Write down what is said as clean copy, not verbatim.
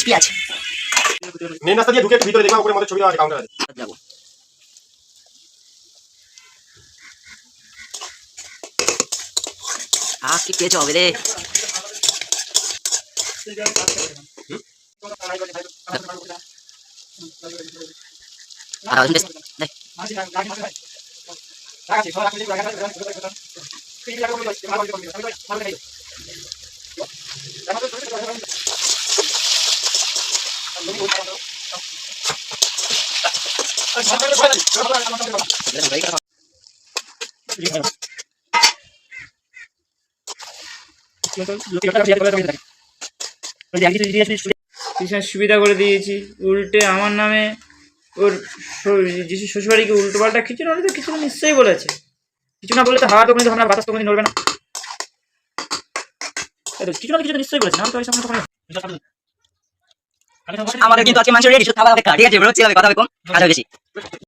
পেঁয়াজ মেন রাস্তা দিয়ে ঢুকে ভিতরে দেখবা উপরে মধ্যে ছবি দেওয়া আছে কাউন্টার আছে যাবো। কি পেঁয়াজ হবে রে। সুবিধা করে দিয়েছি, উল্টে আমার নামে ওর যিশু শ্বশুরবাড়িকে উল্টো পাল্টা কিছু না তো কিছু নিশ্চয়ই বলেছে। কিছু না বলে তো হাওয়া তো কোনোদিন আমরা বাতাস তো কোনোদিন নড়বে না। কিছু না কিছু নিশ্চয়ই বলেছে। আমাদের কিন্তু আজকে মাংস রেডি, শুধু খাওয়া অপেক্ষা। ঠিক আছে ব্রো, চিল হবে, কথা হবে কম, কাজ হবে বেশি।